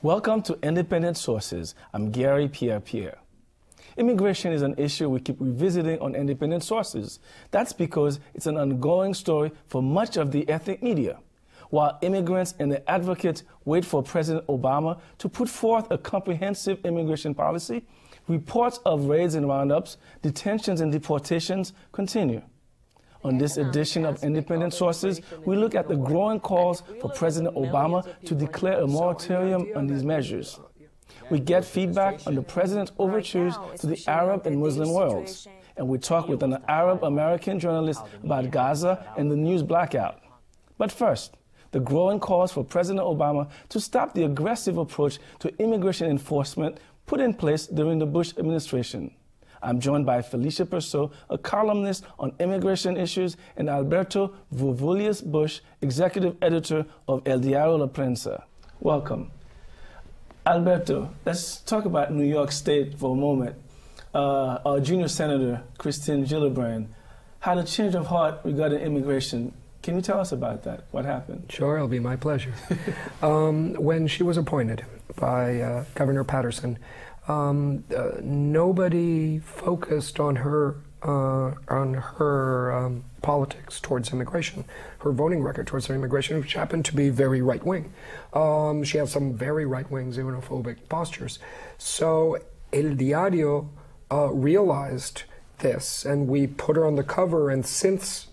Welcome to Independent Sources. I'm Garry Pierre-Pierre. Immigration is an issue we keep revisiting on Independent Sources. That's because it's an ongoing story for much of the ethnic media. While immigrants and their advocates wait for President Obama to put forth a comprehensive immigration policy, reports of raids and roundups, detentions and deportations continue. On this edition of Independent Sources, we look at the growing calls for President Obama to declare a moratorium on these measures. We get feedback on the president's overtures to the Arab and Muslim worlds. And we talk with an Arab-American journalist about Gaza and the news blackout. But first, the growing calls for President Obama to stop the aggressive approach to immigration enforcement put in place during the Bush administration. I'm joined by Felicia Persaud, a columnist on immigration issues, and Alberto Vourvoulias-Bush, executive editor of El Diario La Prensa. Welcome. Alberto, let's talk about New York State for a moment. Our junior senator, Kristen Gillibrand, had a change of heart regarding immigration. Can you tell us about that? What happened? Sure, it'll be my pleasure. When she was appointed by Governor Patterson, nobody focused on her politics towards immigration, her voting record towards immigration, which happened to be very right-wing. She has some very right-wing xenophobic postures. So El Diario realized this, and we put her on the cover, and since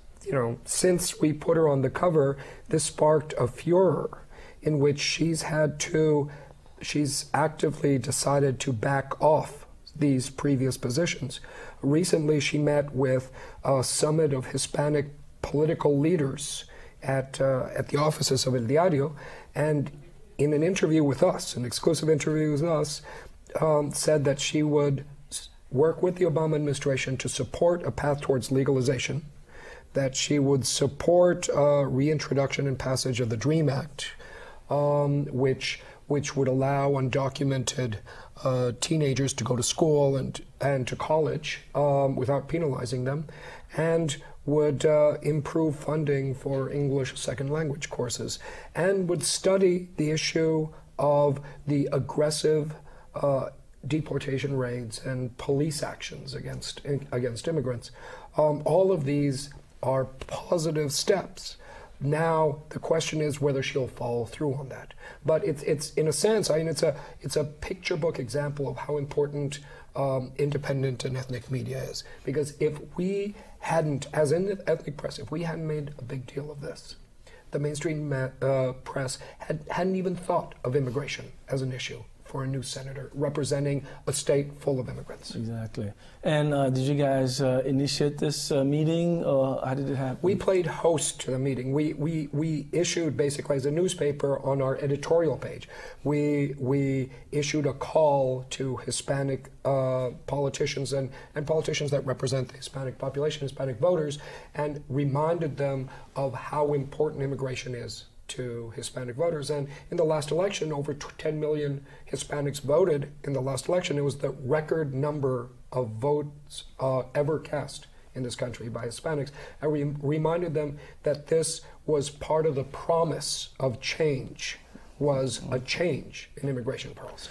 we put her on the cover, this sparked a furor in which she's actively decided to back off these previous positions. Recently, she met with a summit of Hispanic political leaders at the offices of El Diario, and in an interview with us, an exclusive interview with us, said that she would work with the Obama administration to support a path towards legalization, that she would support reintroduction and passage of the DREAM Act, which would allow undocumented teenagers to go to school and to college without penalizing them, and would improve funding for English second language courses, and would study the issue of the aggressive deportation raids and police actions against immigrants. All of these are positive steps. Now the question is whether she'll follow through on that. But it's in a sense, I mean, it's a picture book example of how important independent and ethnic media is. Because if we hadn't, as in the ethnic press, if we hadn't made a big deal of this, the mainstream press hadn't even thought of immigration as an issue for a new senator representing a state full of immigrants. Exactly. And did you guys initiate this meeting, or how did it happen? We played host to the meeting. We issued, basically as a newspaper, on our editorial page, we issued a call to Hispanic politicians and politicians that represent the Hispanic population, Hispanic voters, and reminded them of how important immigration is to Hispanic voters. And in the last election, over 10 million Hispanics voted in the last election. It was the record number of votes ever cast in this country by Hispanics. And we reminded them that this was part of the promise of change, was a change in immigration policy.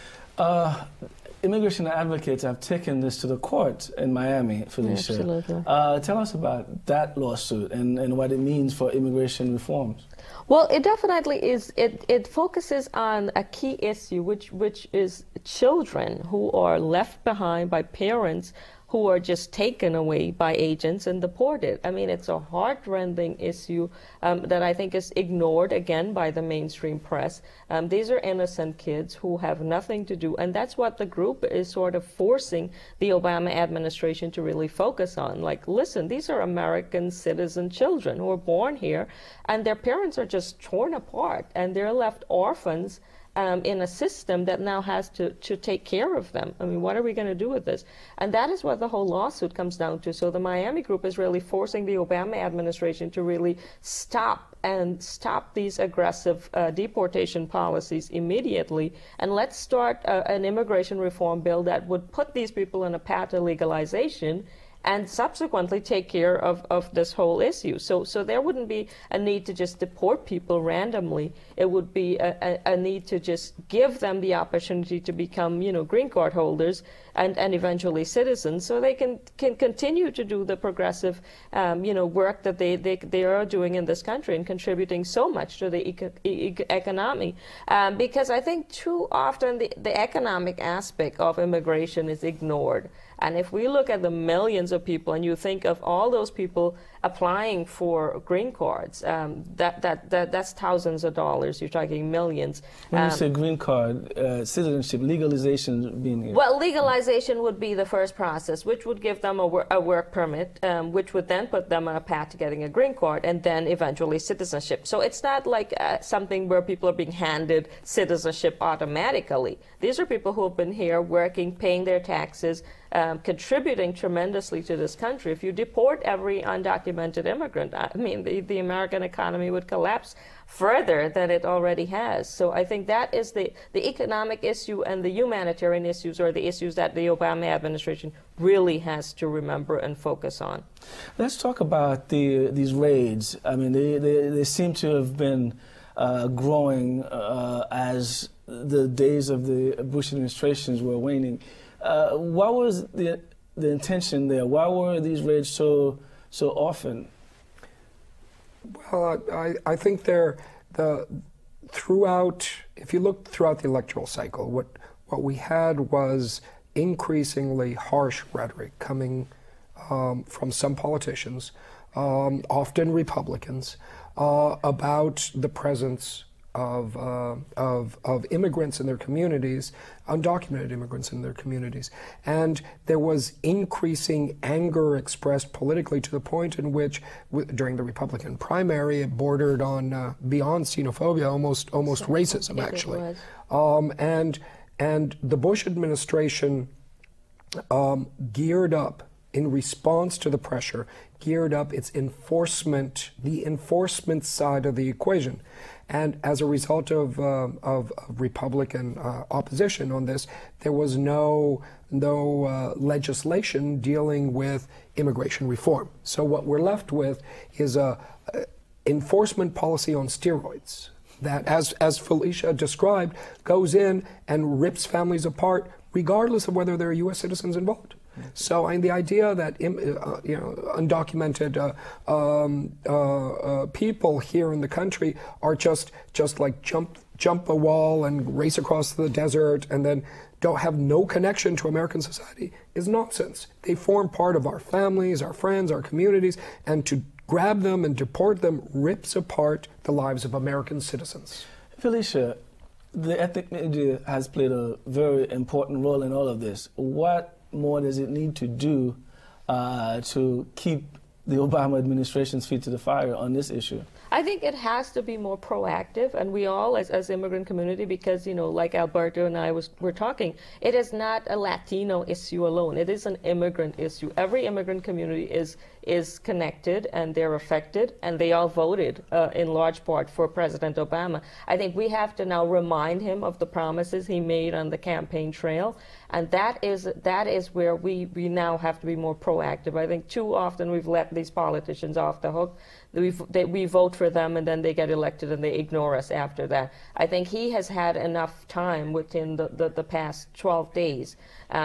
Immigration advocates have taken this to the court in Miami, Felicia. Absolutely. Tell us about that lawsuit and what it means for immigration reforms. Well, it definitely is. It focuses on a key issue, which is children who are left behind by parents who are just taken away by agents and deported. I mean, it's a heart-rending issue that I think is ignored, again, by the mainstream press. These are innocent kids who have nothing to do, and that's what the group is sort of forcing the Obama administration to really focus on. Like, listen, these are American citizen children who are born here, and their parents are just torn apart, and they're left orphans in a system that now has to take care of them. I mean, what are we going to do with this? And that is what the whole lawsuit comes down to. So the Miami group is really forcing the Obama administration to really stop these aggressive deportation policies immediately, and let's start an immigration reform bill that would put these people on a path to legalization and subsequently take care of this whole issue. So there wouldn't be a need to just deport people randomly. It would be a need to just give them the opportunity to become, green card holders and eventually citizens, so they can continue to do the progressive, work that they are doing in this country and contributing so much to the economy. Because I think too often the economic aspect of immigration is ignored. And if we look at the millions of people, and you think of all those people applying for green cards, that's thousands of dollars. You're talking millions. When you say green card, citizenship, legalization being here. Well, legalization would be the first process, which would give them a work permit, which would then put them on a path to getting a green card, and then eventually citizenship. So it's not like something where people are being handed citizenship automatically. These are people who have been here working, paying their taxes, contributing tremendously to this country. If you deport every undocumented immigrant, I mean, the American economy would collapse further than it already has. So I think that is the economic issue, and the humanitarian issues are the issues that the Obama administration really has to remember and focus on. Let's talk about these raids. I mean, they seem to have been growing as the days of the Bush administrations were waning. What was the intention there? Why were these raids so often? Well, I think throughout, if you look throughout the electoral cycle, what we had was increasingly harsh rhetoric coming from some politicians, often Republicans, about the presence of immigrants in their communities, undocumented immigrants in their communities. And there was increasing anger expressed politically to the point in which, during the Republican primary, it bordered on beyond xenophobia, almost racism, actually. And the Bush administration geared up in response to the pressure, geared up its enforcement, the enforcement side of the equation. And as a result of Republican opposition on this, there was no legislation dealing with immigration reform. So what we're left with is a enforcement policy on steroids that, as Felicia described, goes in and rips families apart, regardless of whether there are U.S. citizens involved. So, and the idea that undocumented people here in the country are just like jump a wall and race across the desert and then don't have no connection to American society is nonsense. They form part of our families, our friends, our communities, and to grab them and deport them rips apart the lives of American citizens. Felicia, the ethnic media has played a very important role in all of this. What more does it need to do to keep the Obama administration's feet to the fire on this issue? I think it has to be more proactive, and we all, as immigrant community, because, like Alberto and I were talking, it is not a Latino issue alone. It is an immigrant issue. Every immigrant community is connected, and they're affected, and they all voted in large part for President Obama. I think we have to now remind him of the promises he made on the campaign trail, and that is where we now have to be more proactive. I think too often we've let these politicians off the hook. We vote for them, and then they get elected, and they ignore us after that. I think he has had enough time within the past 12 days.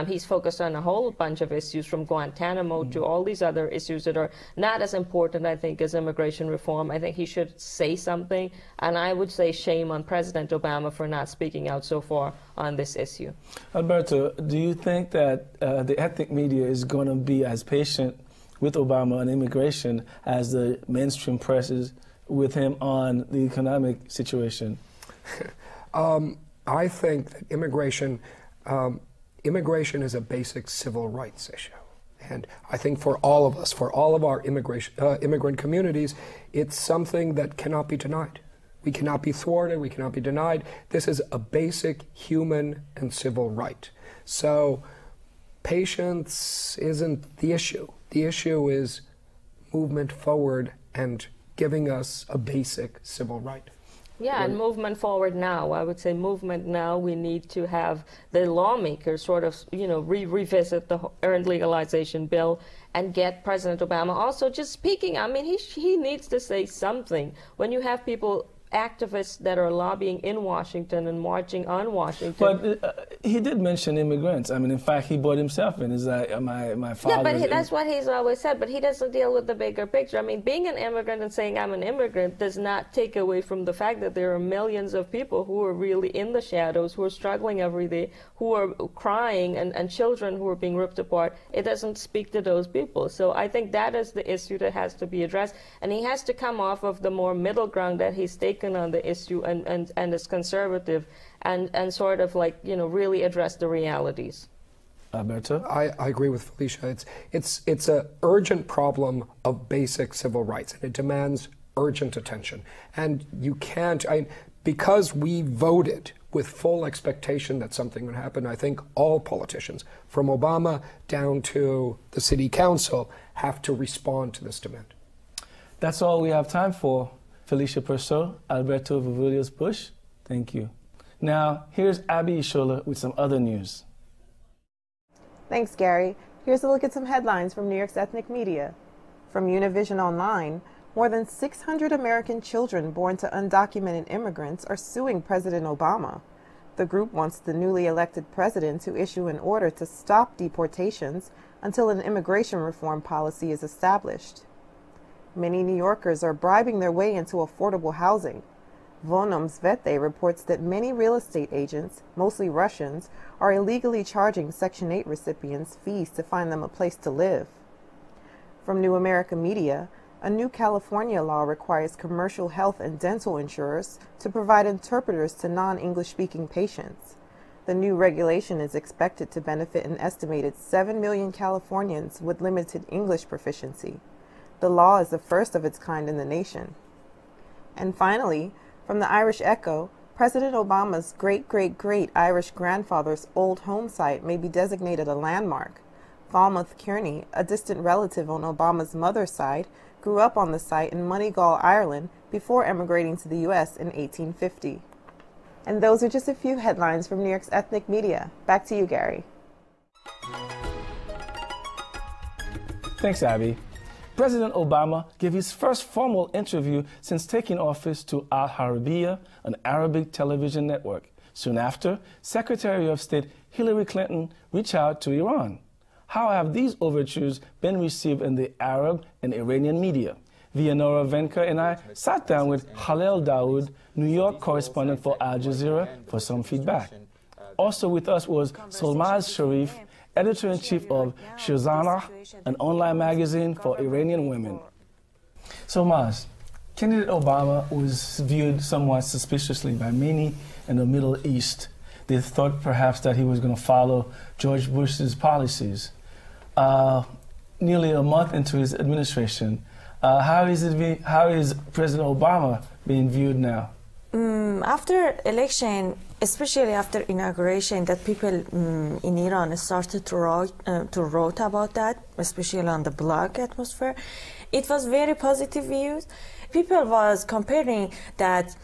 He's focused on a whole bunch of issues, from Guantanamo to all these other issues that are not as important, I think, as immigration reform. I think he should say something, and I would say shame on President Obama for not speaking out so far on this issue. Alberto, do you think that the ethnic media is going to be as patient with Obama on immigration as the mainstream press is with him on the economic situation? I think that immigration is a basic civil rights issue. And I think for all of us, for all of our immigrant communities, it's something that cannot be denied. We cannot be thwarted, we cannot be denied. This is a basic human and civil right. So patience isn't the issue. The issue is movement forward and giving us a basic civil right. Yeah, and movement forward now. I would say movement now. We need to have the lawmakers sort of, revisit the earned legalization bill and get President Obama also just speaking. I mean, he needs to say something. When you have people, activists that are lobbying in Washington and marching on Washington. But he did mention immigrants. I mean, in fact, he brought himself in. Is that my father? Yeah, but that's what he's always said. But he doesn't deal with the bigger picture. I mean, being an immigrant and saying I'm an immigrant does not take away from the fact that there are millions of people who are really in the shadows, who are struggling every day, who are crying, and children who are being ripped apart. It doesn't speak to those people. So I think that is the issue that has to be addressed. And he has to come off of the more middle ground that he's taken on the issue and is conservative and sort of really address the realities. Alberto? I agree with Felicia. It's an urgent problem of basic civil rights, and it demands urgent attention. And you can't, because we voted with full expectation that something would happen, I think all politicians, from Obama down to the city council, have to respond to this demand. That's all we have time for. Felicia Persaud, Alberto Vourvoulias-Bush, thank you. Now, here's Abi Ishola with some other news. Thanks, Gary. Here's a look at some headlines from New York's ethnic media. From Univision Online, more than 600 American children born to undocumented immigrants are suing President Obama. The group wants the newly elected president to issue an order to stop deportations until an immigration reform policy is established. Many New Yorkers are bribing their way into affordable housing. Vonom Svete reports that many real estate agents, mostly Russians, are illegally charging Section 8 recipients fees to find them a place to live. From New America Media, a new California law requires commercial health and dental insurers to provide interpreters to non-English speaking patients. The new regulation is expected to benefit an estimated 7 million Californians with limited English proficiency. The law is the first of its kind in the nation. And finally, from the Irish Echo, President Obama's great-great-great Irish grandfather's old home site may be designated a landmark. Falmouth Kearney, a distant relative on Obama's mother's side, grew up on the site in Moneygall, Ireland, before emigrating to the U.S. in 1850. And those are just a few headlines from New York's ethnic media. Back to you, Gary. Thanks, Abby. President Obama gave his first formal interview since taking office to Arabiya, an Arabic television network. Soon after, Secretary of State Hillary Clinton reached out to Iran. How have these overtures been received in the Arab and Iranian media? Vianora Vinca and I sat down with Khaled Dawoud, New York correspondent for Al Jazeera, for some feedback. Also with us was Solmaz Sharif, editor-in-chief of Shosanna, an online magazine for Iranian women. Solmaz, candidate Obama was viewed somewhat suspiciously by many in the Middle East. They thought perhaps that he was going to follow George Bush's policies. Nearly a month into his administration, how is President Obama being viewed now? After election, especially after inauguration, that people in Iran started to write about that, especially on the blog atmosphere. It was very positive views. People was comparing that,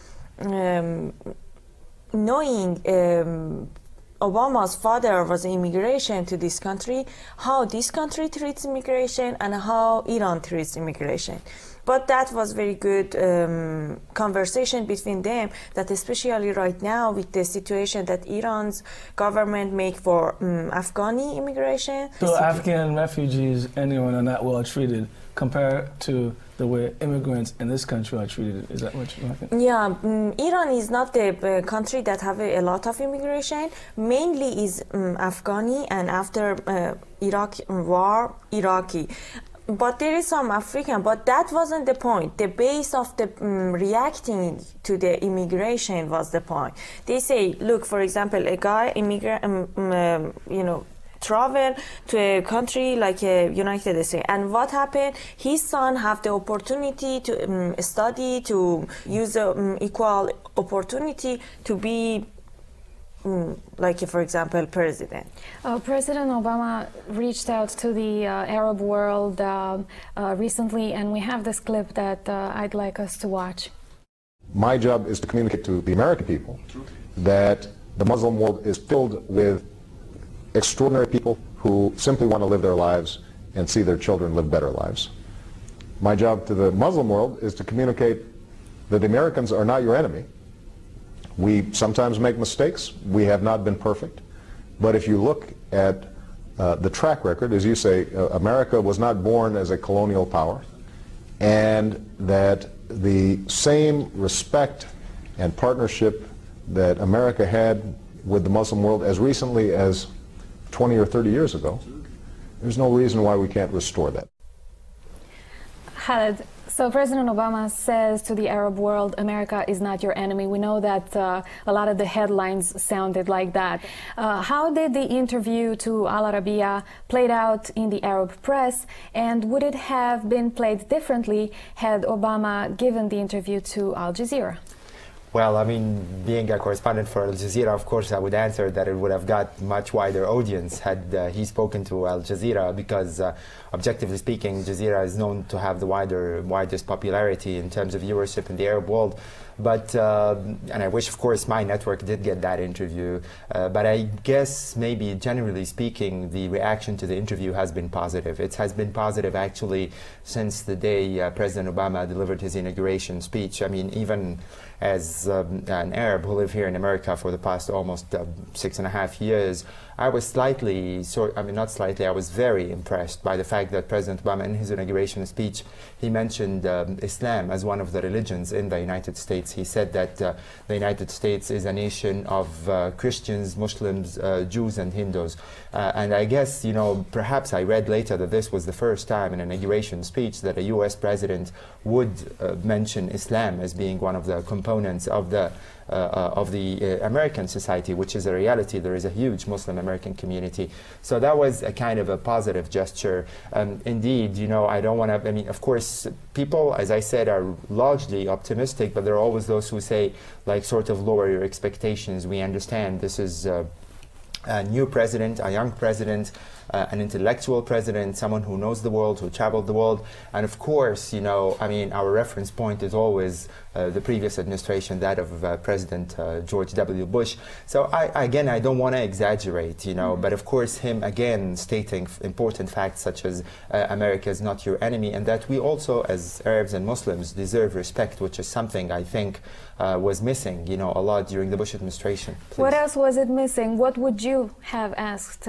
knowing Obama's father was immigration to this country, how this country treats immigration and how Iran treats immigration. But that was very good conversation between them, that especially right now with the situation that Iran's government make for Afghani immigration. So Afghan refugees, anyone are not well treated compared to the way immigrants in this country are treated. Is that what you're talking? Yeah, Iran is not the country that have a lot of immigration. Mainly is Afghani, and after Iraq war, Iraqi. But there is some African, but that wasn't the point. The base of the reacting to the immigration was the point. They say, look, for example, a guy travel to a country like United States, and what happened? His son have the opportunity to study, to use equal opportunity to be like, for example, president. President Obama reached out to the Arab world recently, and we have this clip that I'd like us to watch. My job is to communicate to the American people that the Muslim world is filled with extraordinary people who simply want to live their lives and see their children live better lives. My job to the Muslim world is to communicate that the Americans are not your enemy. We sometimes make mistakes. We have not been perfect. But if you look at the track record, as you say, America was not born as a colonial power, and that the same respect and partnership that America had with the Muslim world as recently as 20 or 30 years ago, there's no reason why we can't restore that. Khaled, so President Obama says to the Arab world, America is not your enemy. We know that a lot of the headlines sounded like that. How did the interview to Al Arabiya played out in the Arab press, and would it have been played differently had Obama given the interview to Al Jazeera? Well, I mean, being a correspondent for Al Jazeera, of course, I would answer that it would have got much wider audience had he spoken to Al Jazeera, because objectively speaking, Jazeera is known to have the widest popularity in terms of viewership in the Arab world. But, and I wish, of course, my network did get that interview. But I guess maybe generally speaking, the reaction to the interview has been positive. It has been positive actually since the day President Obama delivered his inauguration speech. I mean, even as an Arab who lived here in America for the past almost 6.5 years, I was I was very impressed by the fact that President Obama, in his inauguration speech, he mentioned Islam as one of the religions in the United States. He said that the United States is a nation of Christians, Muslims, Jews, and Hindus. And I guess, you know, perhaps I read later that this was the first time in an inauguration speech that a U.S. president would mention Islam as being one of the components of the American society, which is a reality. There is a huge Muslim American community. So that was a kind of a positive gesture. Indeed, you know, I don't want to, I mean, of course, people, as I said, are largely optimistic, but there are always those who say, like, sort of lower your expectations. We understand this is a new president, a young president, an intellectual president, someone who knows the world, who traveled the world. And of course, you know, I mean, our reference point is always the previous administration, that of President George W. Bush. So again, I don't want to exaggerate, you know, but of course him again stating important facts such as America is not your enemy, and that we also as Arabs and Muslims deserve respect, which is something I think was missing, you know, a lot during the Bush administration. Please. What else was it missing? What would you have asked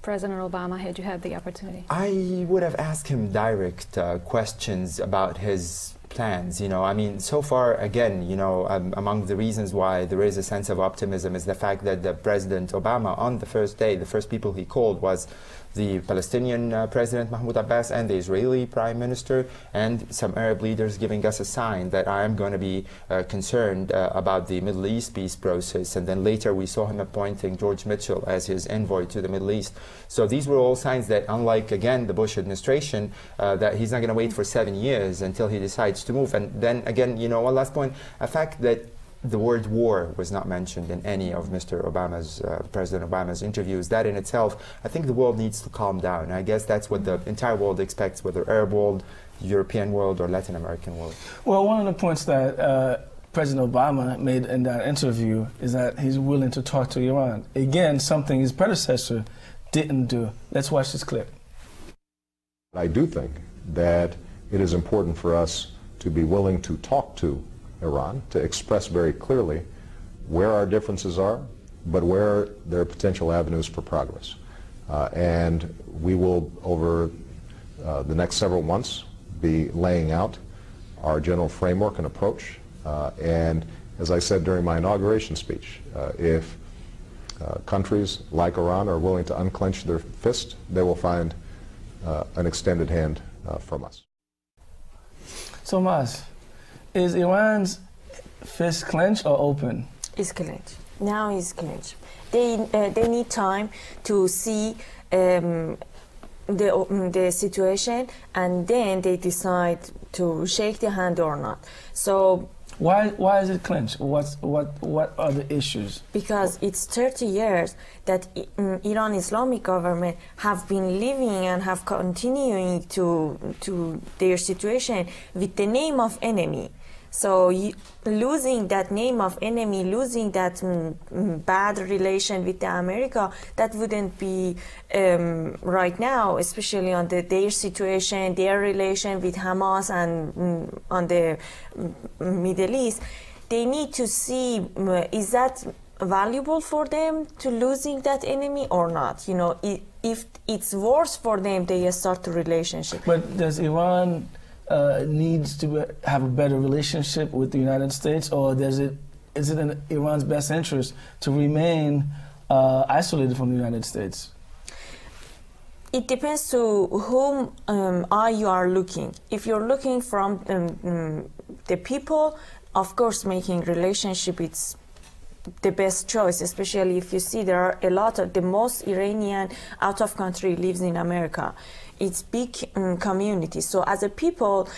President Obama had you had the opportunity? I would have asked him direct questions about his plans. You know, I mean, so far, again, you know, among the reasons why there is a sense of optimism is the fact that the President Obama, on the first day, the first people he called was the Palestinian President Mahmoud Abbas and the Israeli Prime Minister, and some Arab leaders giving us a sign that I am going to be concerned about the Middle East peace process. And then later we saw him appointing George Mitchell as his envoy to the Middle East. So these were all signs that, unlike, again, the Bush administration, that he's not going to wait for 7 years until he decides to move. And then, again, you know, one last point, a fact that the word war was not mentioned in any of Mr. Obama's, President Obama's interviews. That in itself, I think the world needs to calm down. I guess that's what the entire world expects, whether Arab world, European world, or Latin American world. Well, one of the points that President Obama made in that interview is that he's willing to talk to Iran. Again, something his predecessor didn't do. Let's watch this clip. I do think that it is important for us to be willing to talk to Iran, to express very clearly where our differences are, but where there are potential avenues for progress. And we will, over the next several months, be laying out our general framework and approach. And as I said during my inauguration speech, if countries like Iran are willing to unclench their fist, they will find an extended hand from us. Solmaz, is Iran's fist clenched or open? It's clenched. Now it's clenched. They need time to see the situation, and then they decide to shake the hand or not. So why is it clenched? What are the issues? Because it's 30 years that Iran Islamic government have been living and have continuing to their situation with the name of enemy. So losing that name of enemy, losing that bad relation with the America, that wouldn't be right now, especially on their situation, their relation with Hamas and on the Middle East. They need to see, is that valuable for them to losing that enemy or not? You know, if it's worse for them, they start the relationship. But does Iran needs to have a better relationship with the United States, or is it in Iran's best interest to remain isolated from the United States? It depends to whom eye you are looking. If you're looking from the people, of course, making relationship it's the best choice, especially if you see there are a lot of the most Iranian out of country lives in America. It's big community. So as a people,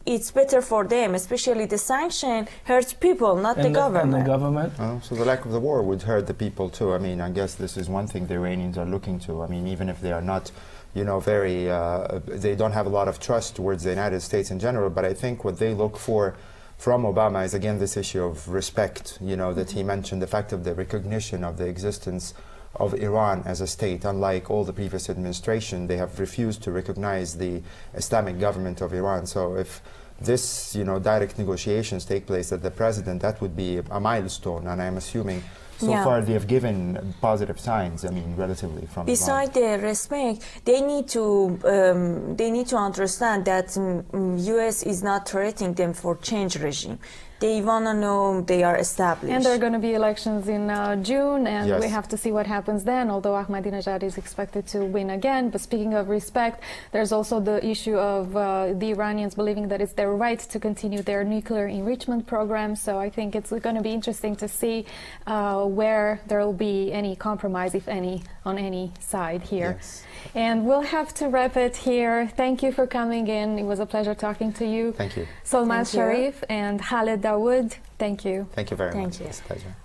it's better for them, especially the sanction hurts people, not the government. And the government? So the lack of the war would hurt the people too. I mean, I guess this is one thing the Iranians are looking to. I mean, even if they are not, you know, very, they don't have a lot of trust towards the United States in general, but I think what they look for from Obama is again this issue of respect, you know, that he mentioned, the fact of the recognition of the existence of Iran as a state. Unlike all the previous administration, they have refused to recognize the Islamic government of Iran. So if this, you know, direct negotiations take place at the president, that would be a milestone, and I'm assuming so far they have given positive signs, I mean, relatively from Besides the respect, they need to understand that U.S. is not threatening them for change regime. They want to know they are established. And there are going to be elections in June, and yes, we have to see what happens then, although Ahmadinejad is expected to win again. But speaking of respect, there's also the issue of the Iranians believing that it's their right to continue their nuclear enrichment program. So I think it's going to be interesting to see where there will be any compromise, if any, on any side here. Yes. And we'll have to wrap it here. Thank you for coming in. It was a pleasure talking to you. Thank you. Solmaz Sharif and Khaled Dawoud, thank you. Thank you very much. Thank you. It's a pleasure.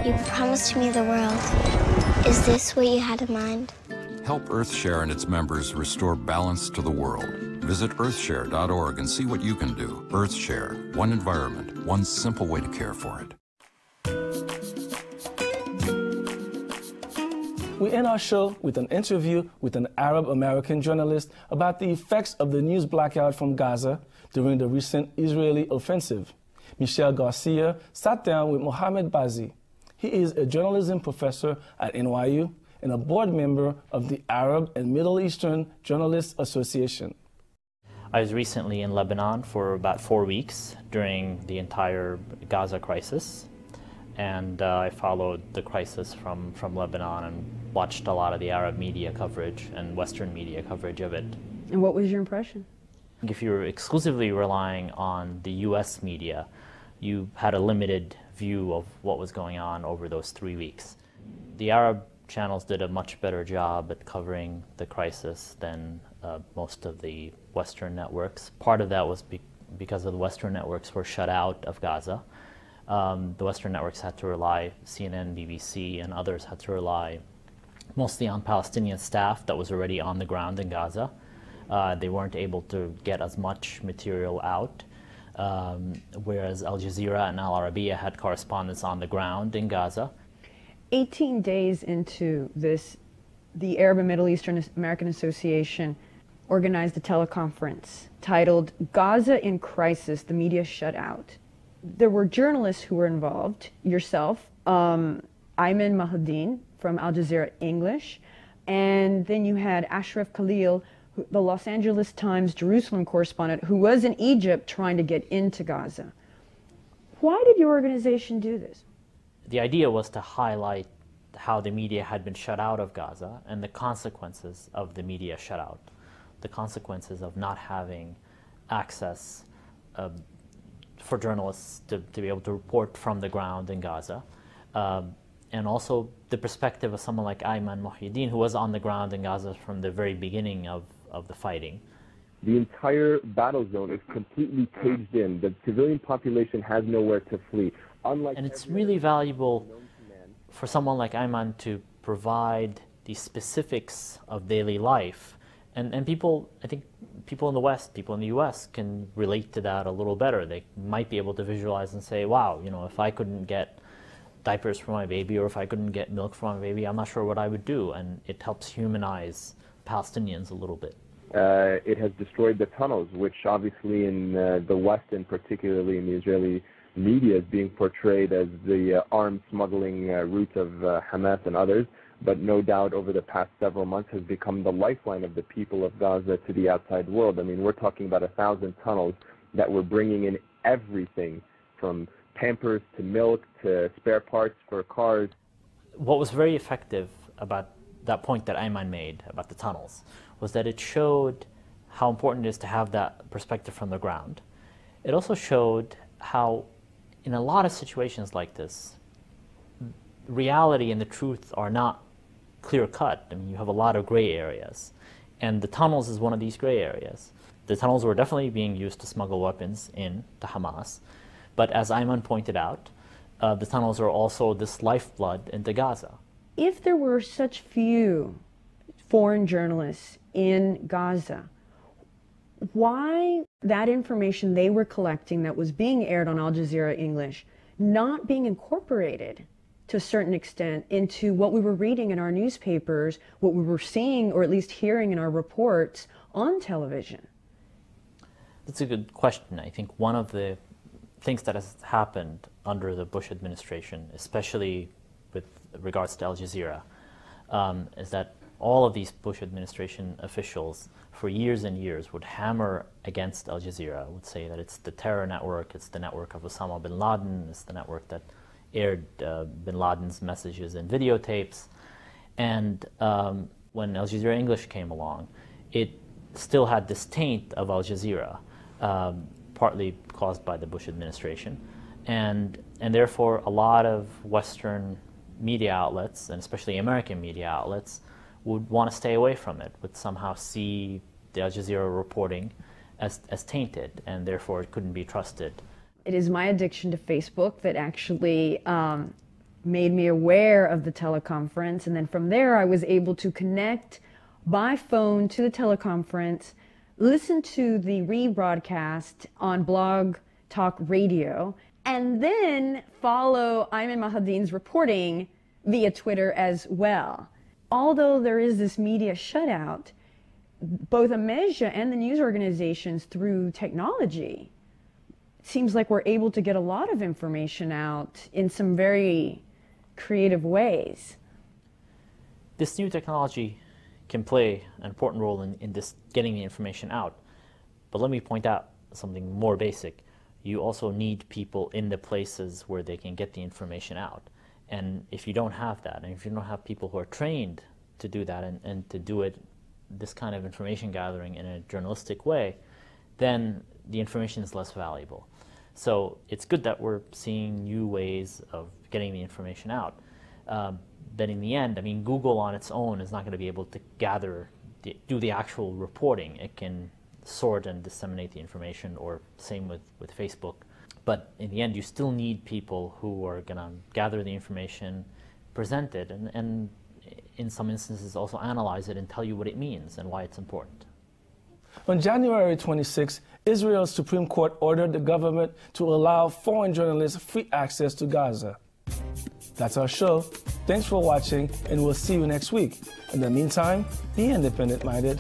You promised me the world. Is this what you had in mind? Help EarthShare and its members restore balance to the world. Visit earthshare.org and see what you can do. EarthShare, one environment, one simple way to care for it. We end our show with an interview with an Arab-American journalist about the effects of the news blackout from Gaza during the recent Israeli offensive. Michelle García sat down with Mohamad Bazzi. He is a journalism professor at NYU and a board member of the Arab and Middle Eastern Journalists Association. I was recently in Lebanon for about 4 weeks during the entire Gaza crisis. And I followed the crisis from Lebanon and watched a lot of the Arab media coverage and Western media coverage of it. And what was your impression? If you were exclusively relying on the U.S. media, you had a limited view of what was going on over those 3 weeks. The Arab channels did a much better job at covering the crisis than most of the Western networks. Part of that was because of the Western networks were shut out of Gaza. The Western networks had to rely, CNN, BBC, and others had to rely mostly on Palestinian staff that was already on the ground in Gaza. They weren't able to get as much material out, whereas Al Jazeera and Al Arabiya had correspondents on the ground in Gaza. 18 days into this, the Arab and Middle Eastern American Association organized a teleconference titled "Gaza in Crisis, the Media Shut Out." There were journalists who were involved, yourself, Ayman Mohyeldin from Al Jazeera English, and then you had Ashraf Khalil, the Los Angeles Times Jerusalem correspondent, who was in Egypt trying to get into Gaza. Why did your organization do this? The idea was to highlight how the media had been shut out of Gaza and the consequences of the media shutout, the consequences of not having access for journalists to be able to report from the ground in Gaza, and also the perspective of someone like Ayman Mohyeldin, who was on the ground in Gaza from the very beginning of the fighting. The entire battle zone is completely caged in. The civilian population has nowhere to flee. And it's really valuable for someone like Ayman to provide the specifics of daily life. And people, I think, people in the West, people in the US can relate to that a little better. They might be able to visualize and say, wow, you know, if I couldn't get diapers for my baby, or if I couldn't get milk for my baby, I'm not sure what I would do. And it helps humanize Palestinians a little bit. It has destroyed the tunnels, which obviously in the West, and particularly in the Israeli media, is being portrayed as the arms smuggling route of Hamas and others, but no doubt over the past several months has become the lifeline of the people of Gaza to the outside world. I mean, we're talking about 1,000 tunnels that were bringing in everything from Pampers to milk to spare parts for cars. What was very effective about that point that Ayman made about the tunnels was that it showed how important it is to have that perspective from the ground. It also showed how, in a lot of situations like this, reality and the truth are not clear-cut. I mean, you have a lot of gray areas, and the tunnels is one of these gray areas. The tunnels were definitely being used to smuggle weapons in to Hamas, but as Ayman pointed out, the tunnels are also this lifeblood into Gaza. If there were such few foreign journalists in Gaza, why that information they were collecting that was being aired on Al Jazeera English not being incorporated to a certain extent into what we were reading in our newspapers, what we were seeing or at least hearing in our reports on television? That's a good question. I think one of the things that has happened under the Bush administration, especially with regards to Al Jazeera, is that all of these Bush administration officials for years and years would hammer against Al Jazeera, would say that it's the terror network, it's the network of Osama bin Laden, it's the network that aired bin Laden's messages and videotapes. And when Al Jazeera English came along, it still had this taint of Al Jazeera, partly caused by the Bush administration. And therefore, a lot of Western media outlets, and especially American media outlets, would want to stay away from it, would somehow see the Al Jazeera reporting as tainted, and therefore it couldn't be trusted. It is my addiction to Facebook that actually made me aware of the teleconference, and then from there I was able to connect by phone to the teleconference, listen to the rebroadcast on Blog Talk Radio, and then follow Ayman Mohyeldin's reporting via Twitter as well. Although there is this media shutout, both Amezja and the news organizations, through technology, it seems like we're able to get a lot of information out in some very creative ways. This new technology can play an important role in this getting the information out. But let me point out something more basic. You also need people in the places where they can get the information out. And if you don't have that, and if you don't have people who are trained to do that and to do it, this kind of information gathering in a journalistic way, then the information is less valuable. So it's good that we're seeing new ways of getting the information out. But in the end, I mean, Google on its own is not going to be able to do the actual reporting. It can sort and disseminate the information, or same with Facebook. But in the end, you still need people who are going to gather the information, present it, and in some instances also analyze it and tell you what it means and why it's important. On January 26, Israel's Supreme Court ordered the government to allow foreign journalists free access to Gaza. That's our show. Thanks for watching, and we'll see you next week. In the meantime, be independent-minded.